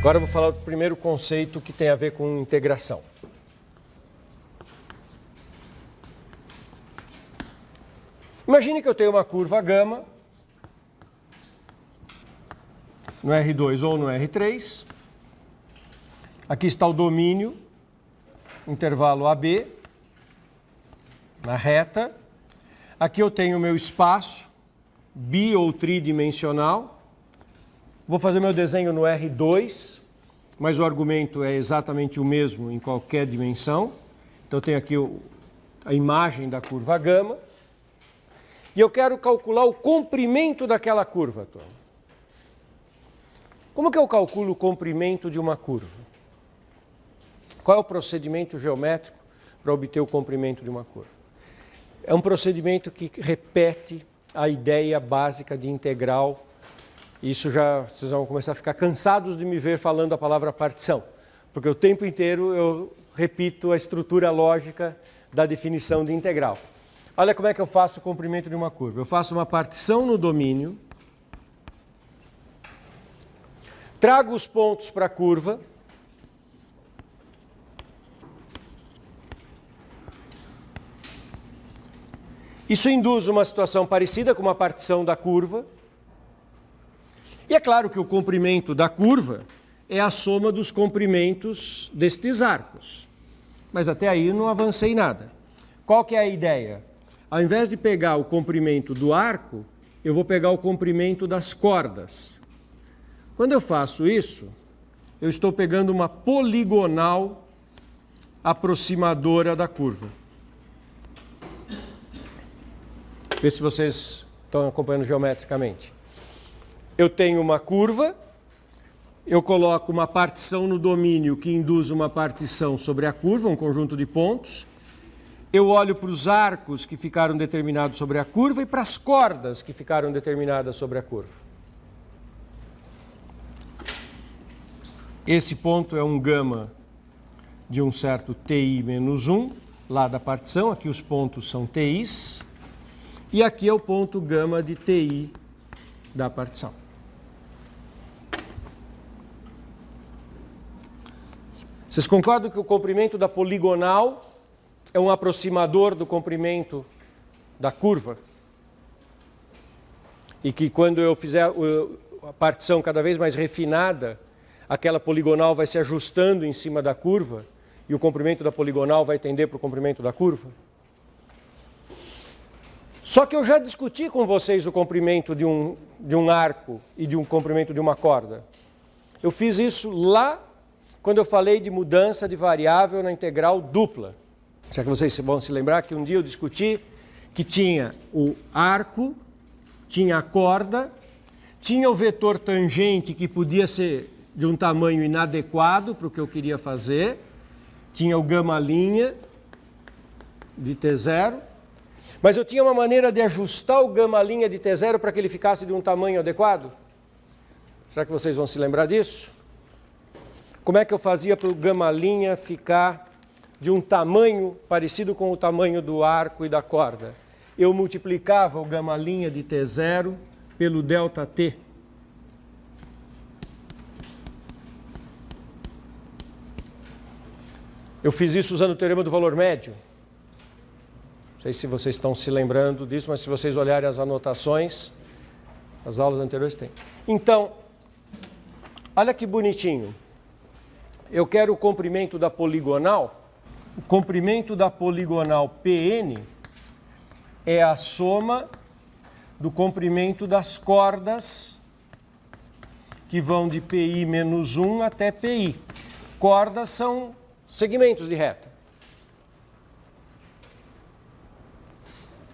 Agora eu vou falar do primeiro conceito que tem a ver com integração. Imagine que eu tenho uma curva gama no R2 ou no R3. Aqui está o domínio, intervalo AB, na reta. Aqui eu tenho o meu espaço bi ou tridimensional. Vou fazer meu desenho no R2, mas o argumento é exatamente o mesmo em qualquer dimensão. Então eu tenho aqui a imagem da curva gama. E eu quero calcular o comprimento daquela curva, turma. Como que eu calculo o comprimento de uma curva? Qual é o procedimento geométrico para obter o comprimento de uma curva? É um procedimento que repete a ideia básica de integral. Isso já vocês vão começar a ficar cansados de me ver falando a palavra partição, porque o tempo inteiro eu repito a estrutura lógica da definição de integral. Olha como é que eu faço o comprimento de uma curva. Eu faço uma partição no domínio, trago os pontos para a curva, isso induz uma situação parecida com uma partição da curva. E é claro que o comprimento da curva é a soma dos comprimentos destes arcos. Mas até aí não avancei nada. Qual que é a ideia? Ao invés de pegar o comprimento do arco, eu vou pegar o comprimento das cordas. Quando eu faço isso, eu estou pegando uma poligonal aproximadora da curva. Vê se vocês estão acompanhando geometricamente. Eu tenho uma curva, eu coloco uma partição no domínio que induz uma partição sobre a curva, um conjunto de pontos. Eu olho para os arcos que ficaram determinados sobre a curva e para as cordas que ficaram determinadas sobre a curva. Esse ponto é um gama de um certo TI menos 1, lá da partição, aqui os pontos são TIs, e aqui é o ponto gama de TI da partição. Vocês concordam que o comprimento da poligonal é um aproximador do comprimento da curva? E que quando eu fizer a partição cada vez mais refinada, aquela poligonal vai se ajustando em cima da curva e o comprimento da poligonal vai tender para o comprimento da curva? Só que eu já discuti com vocês o comprimento de um arco e de um comprimento de uma corda. Eu fiz isso lá quando eu falei de mudança de variável na integral dupla. Será que vocês vão se lembrar que um dia eu discuti que tinha o arco, tinha a corda, tinha o vetor tangente que podia ser de um tamanho inadequado para o que eu queria fazer, tinha o gama' de T0, mas eu tinha uma maneira de ajustar o gama' de T0 para que ele ficasse de um tamanho adequado? Será que vocês vão se lembrar disso? Como é que eu fazia para o gama' ficar de um tamanho parecido com o tamanho do arco e da corda? Eu multiplicava o gama' de T0 pelo ΔT. Eu fiz isso usando o teorema do valor médio. Não sei se vocês estão se lembrando disso, mas se vocês olharem as anotações, as aulas anteriores têm. Então, olha que bonitinho. Eu quero o comprimento da poligonal. O comprimento da poligonal PN é a soma do comprimento das cordas que vão de PI menos 1 até PI. Cordas são segmentos de reta.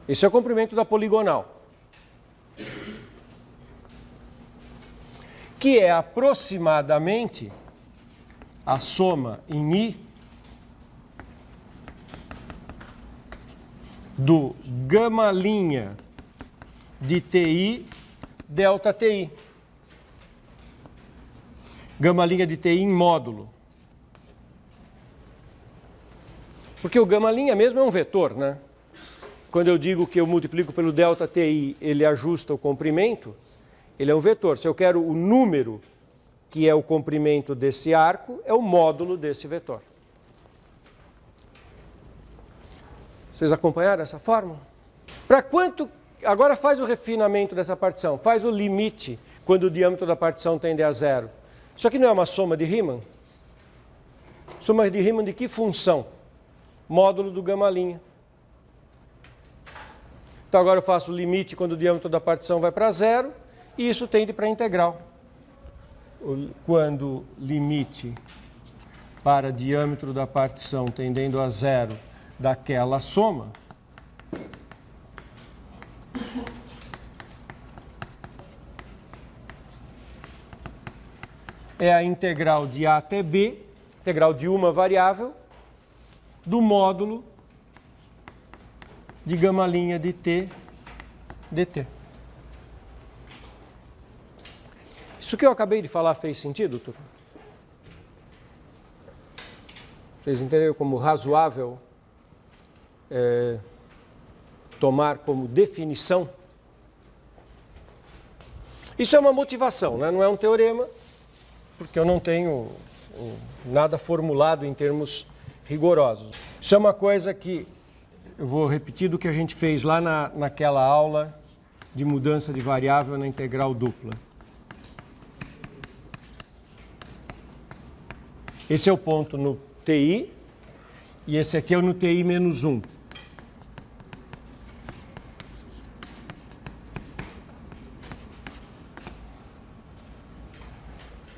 Esse é o comprimento da poligonal, que é aproximadamente a soma em I do gama' de TI ΔTI. Gama' de TI em módulo. Porque o gama' mesmo é um vetor, né? Quando eu digo que eu multiplico pelo ΔTI, ele ajusta o comprimento, ele é um vetor. Se eu quero o número que é o comprimento desse arco, é o módulo desse vetor. Vocês acompanharam essa fórmula? Para quanto... Agora faz o refinamento dessa partição, faz o limite quando o diâmetro da partição tende a zero. Isso aqui não é uma soma de Riemann? Soma de Riemann de que função? Módulo do gama'. Então agora eu faço o limite quando o diâmetro da partição vai para zero, e isso tende para a integral. Quando limite para diâmetro da partição tendendo a zero daquela soma, é a integral de A até B, integral de uma variável, do módulo de gama' de t dt. Isso que eu acabei de falar fez sentido, turma? Vocês entenderam como razoável tomar como definição? Isso é uma motivação, né? Não é um teorema, porque eu não tenho nada formulado em termos rigorosos. Isso é uma coisa que eu vou repetir do que a gente fez lá naquela aula de mudança de variável na integral dupla. Esse é o ponto no TI e esse aqui é o no TI menos 1.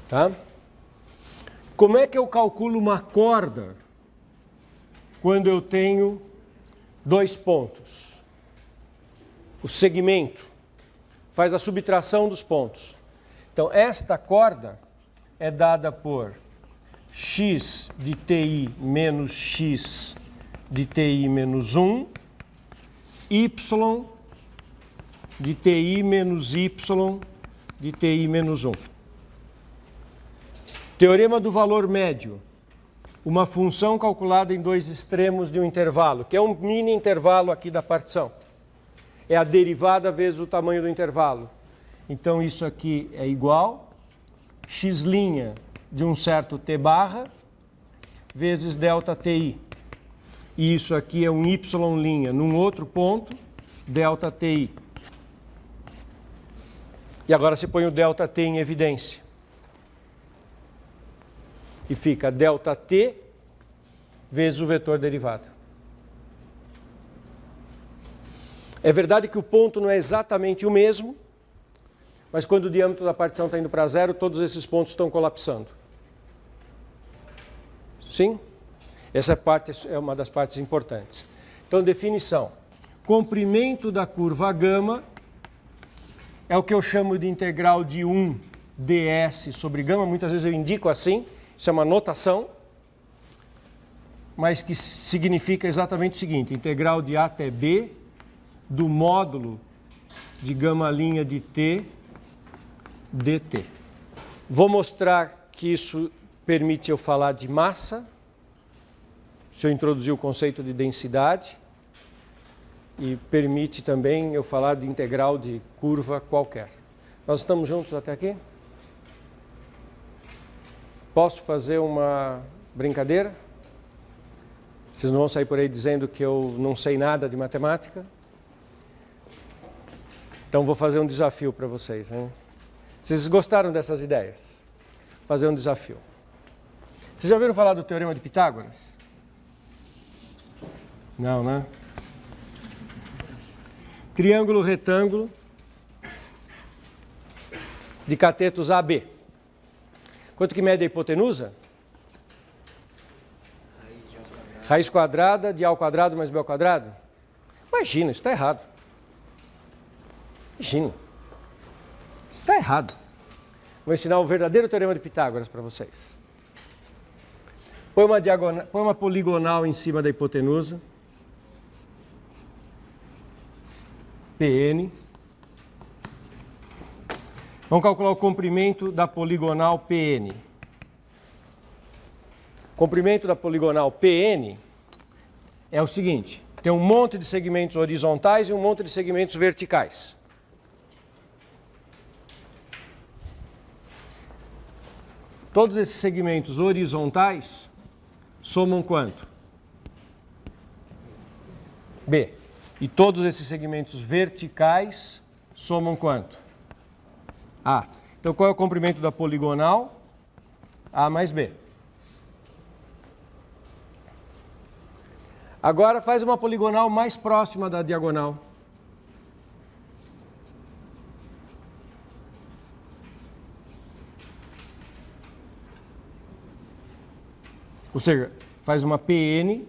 Tá? Como é que eu calculo uma corda quando eu tenho dois pontos? O segmento faz a subtração dos pontos. Então, esta corda é dada por x de TI menos x de TI menos 1, y de TI menos y de TI menos 1. Teorema do valor médio. Uma função calculada em dois extremos de um intervalo, que é um mini intervalo aqui da partição. É a derivada vezes o tamanho do intervalo. Então, isso aqui é igual x' de um certo t barra vezes delta ti. E isso aqui é um y' num outro ponto, delta ti. E agora você põe o delta t em evidência. E fica delta t vezes o vetor derivado. É verdade que o ponto não é exatamente o mesmo, mas quando o diâmetro da partição está indo para zero, todos esses pontos estão colapsando. Sim? Essa parte é uma das partes importantes. Então, definição. Comprimento da curva gama é o que eu chamo de integral de 1 ds sobre gama. Muitas vezes eu indico assim. Isso é uma notação, mas que significa exatamente o seguinte: integral de A até B do módulo de gama' de t dt. Vou mostrar que isso permite eu falar de massa, se eu introduzir o conceito de densidade, e permite também eu falar de integral de curva qualquer. Nós estamos juntos até aqui? Posso fazer uma brincadeira? Vocês não vão sair por aí dizendo que eu não sei nada de matemática? Então vou fazer um desafio para vocês, hein? Vocês gostaram dessas ideias? Fazer um desafio. Vocês já ouviram falar do Teorema de Pitágoras? Não, né? Triângulo retângulo de catetos AB. Quanto que mede a hipotenusa? Raiz quadrada de A ao quadrado mais B ao quadrado? Imagina, isso está errado. Imagina. Isso está errado. Vou ensinar o verdadeiro Teorema de Pitágoras para vocês. Põe uma poligonal em cima da hipotenusa. PN. Vamos calcular o comprimento da poligonal PN. O comprimento da poligonal PN é o seguinte: tem um monte de segmentos horizontais e um monte de segmentos verticais. Todos esses segmentos horizontais somam quanto? B. E todos esses segmentos verticais somam quanto? A. Então, qual é o comprimento da poligonal? A mais B. Agora faz uma poligonal mais próxima da diagonal. Ou seja, faz uma PN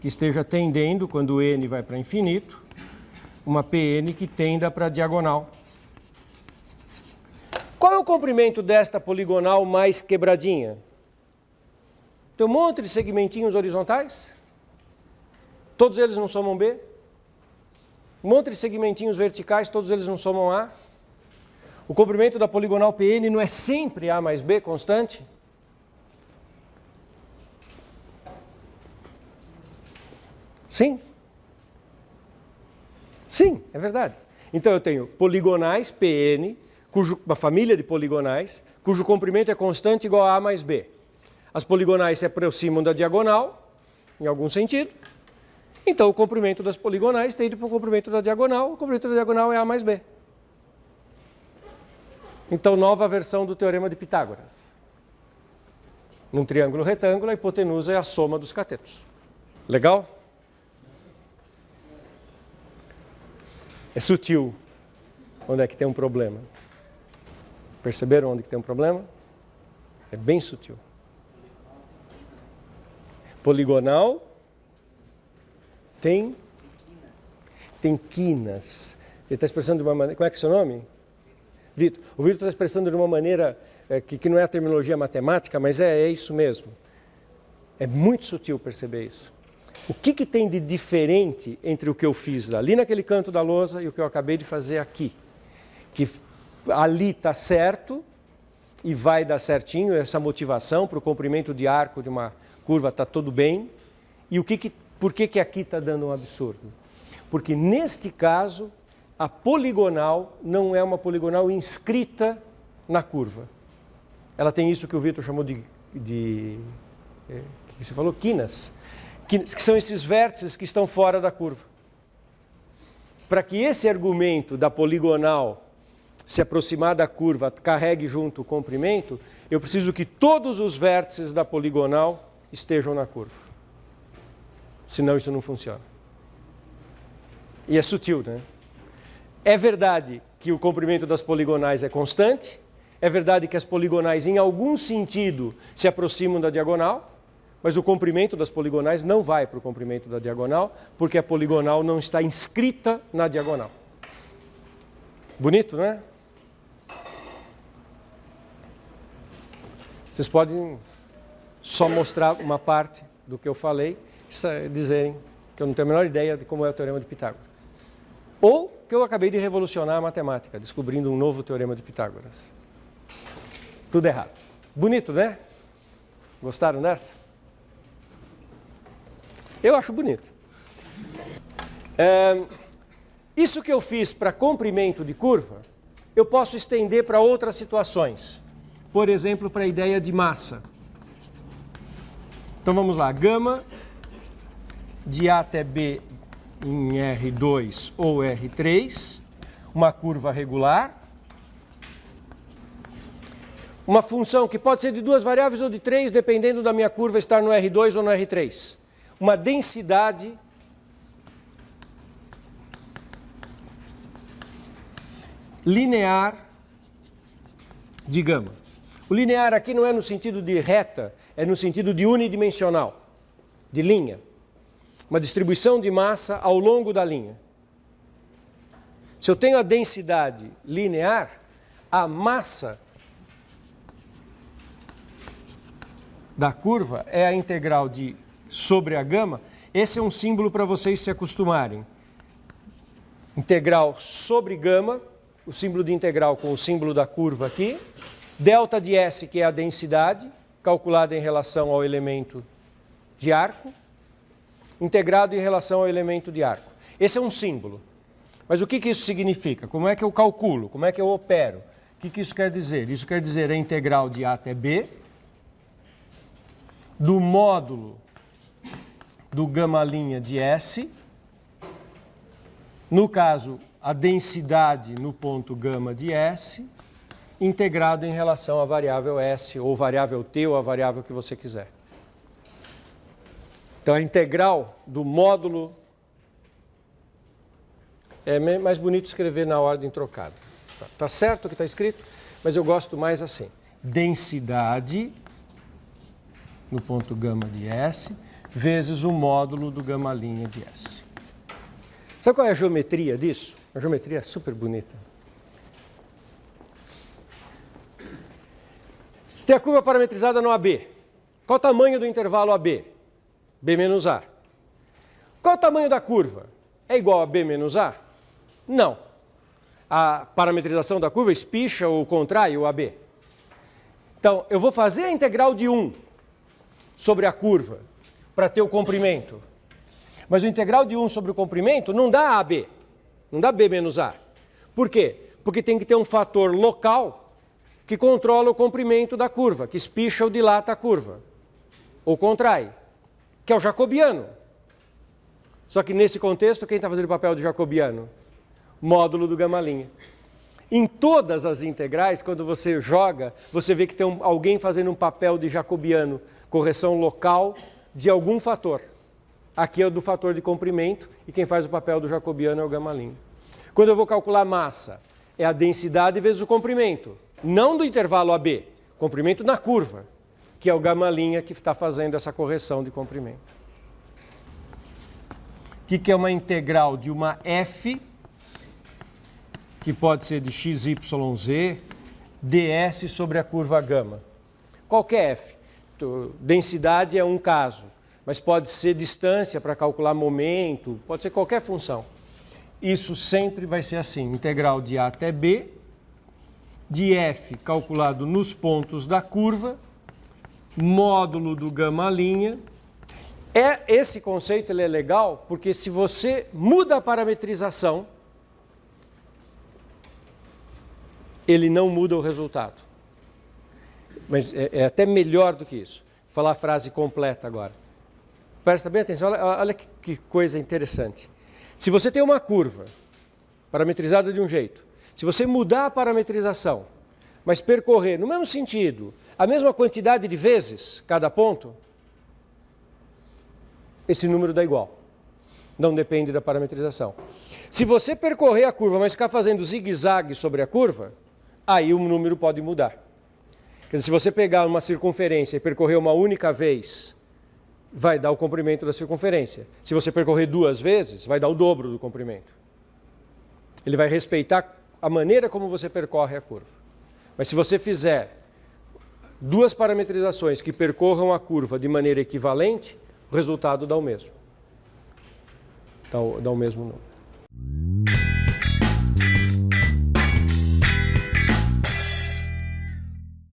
que esteja tendendo, quando o N vai para infinito, uma PN que tenda para a diagonal. Qual é o comprimento desta poligonal mais quebradinha? Tem um monte de segmentinhos horizontais. Todos eles não somam B. Um monte de segmentinhos verticais, todos eles não somam A. O comprimento da poligonal PN não é sempre A mais B constante? Sim. Sim, é verdade. Então eu tenho poligonais PN, uma família de poligonais, cujo comprimento é constante igual a A mais B. As poligonais se aproximam da diagonal, em algum sentido. Então o comprimento das poligonais tende para o comprimento da diagonal. O comprimento da diagonal é A mais B. Então, nova versão do teorema de Pitágoras. Num triângulo retângulo, a hipotenusa é a soma dos catetos. Legal? É sutil onde é que tem um problema. Perceberam onde que tem um problema? É bem sutil. Poligonal tem quinas. Ele está expressando de uma maneira... Como é que é o seu nome? Vitor. O Vitor está expressando de uma maneira que não é a terminologia matemática, mas é isso mesmo. É muito sutil perceber isso. O que tem de diferente entre o que eu fiz ali naquele canto da lousa e o que eu acabei de fazer aqui? Que ali está certo e vai dar certinho, essa motivação para o comprimento de arco de uma curva está tudo bem. E por que aqui está dando um absurdo? Porque neste caso, a poligonal não é uma poligonal inscrita na curva. Ela tem isso que o Vitor chamou de que você falou? Quinas. Que são esses vértices que estão fora da curva. Para que esse argumento da poligonal se aproximar da curva carregue junto o comprimento, eu preciso que todos os vértices da poligonal estejam na curva. Senão isso não funciona. E é sutil, né? É verdade que o comprimento das poligonais é constante, é verdade que as poligonais em algum sentido se aproximam da diagonal, mas o comprimento das poligonais não vai para o comprimento da diagonal, porque a poligonal não está inscrita na diagonal. Bonito, não é? Vocês podem só mostrar uma parte do que eu falei, dizerem que eu não tenho a menor ideia de como é o teorema de Pitágoras. Ou que eu acabei de revolucionar a matemática, descobrindo um novo teorema de Pitágoras. Tudo errado. Bonito, né? Gostaram dessa? Eu acho bonito. Isso que eu fiz para comprimento de curva, eu posso estender para outras situações. Por exemplo, para a ideia de massa. Então vamos lá, gama de A até B em R2 ou R3, uma curva regular. Uma função que pode ser de duas variáveis ou de três, dependendo da minha curva estar no R2 ou no R3. Uma densidade linear de gama. O linear aqui não é no sentido de reta, é no sentido de unidimensional, de linha. Uma distribuição de massa ao longo da linha. Se eu tenho a densidade linear, a massa da curva é a integral de sobre a gama. Esse é um símbolo para vocês se acostumarem. Integral sobre gama, o símbolo de integral com o símbolo da curva aqui. Delta de S, que é a densidade, calculada em relação ao elemento de arco, integrado em relação ao elemento de arco. Esse é um símbolo. Mas o que isso significa? Como é que eu calculo? Como é que eu opero? O que isso quer dizer? Isso quer dizer a integral de A até B do módulo do gama' de S, no caso, a densidade no ponto gama de S, integrado em relação à variável S, ou variável T, ou a variável que você quiser. Então, a integral do módulo... É mais bonito escrever na ordem trocada. Tá certo o que está escrito, mas eu gosto mais assim. Densidade no ponto gama de S vezes o módulo do gama' de S. Sabe qual é a geometria disso? A geometria é super bonita. Se tem a curva parametrizada no AB, qual o tamanho do intervalo AB? B menos A. Qual o tamanho da curva? É igual a B menos A? Não. A parametrização da curva espicha ou contrai o AB. Então, eu vou fazer a integral de 1 sobre a curva para ter o comprimento. Mas o integral de 1 sobre o comprimento não dá AB, não dá B menos A. Por quê? Porque tem que ter um fator local que controla o comprimento da curva, que espicha ou dilata a curva, ou contrai, que é o jacobiano. Só que nesse contexto, quem está fazendo o papel de jacobiano? Módulo do gama'. Em todas as integrais, quando você joga, você vê que tem alguém fazendo um papel de jacobiano, correção local de algum fator. Aqui é o do fator de comprimento, e quem faz o papel do jacobiano é o gama'. Quando eu vou calcular massa, é a densidade vezes o comprimento, não do intervalo AB, comprimento na curva, que é o gama' que está fazendo essa correção de comprimento. O que é uma integral de uma f, que pode ser de xyz, ds sobre a curva gama. Qualquer f. Densidade é um caso, mas pode ser distância para calcular momento, pode ser qualquer função. Isso sempre vai ser assim, integral de A até B, de f calculado nos pontos da curva, módulo do gama'. Esse conceito ele é legal porque se você muda a parametrização, ele não muda o resultado. Mas é até melhor do que isso. Vou falar a frase completa agora. Presta bem atenção, olha que coisa interessante. Se você tem uma curva parametrizada de um jeito, se você mudar a parametrização, mas percorrer no mesmo sentido, a mesma quantidade de vezes cada ponto, esse número dá igual. Não depende da parametrização. Se você percorrer a curva, mas ficar fazendo zigue-zague sobre a curva, aí o número pode mudar. Quer dizer, se você pegar uma circunferência e percorrer uma única vez, vai dar o comprimento da circunferência. Se você percorrer 2 vezes, vai dar o dobro do comprimento. Ele vai respeitar a maneira como você percorre a curva. Mas se você fizer 2 parametrizações que percorram a curva de maneira equivalente, o resultado dá o mesmo. Dá o mesmo número.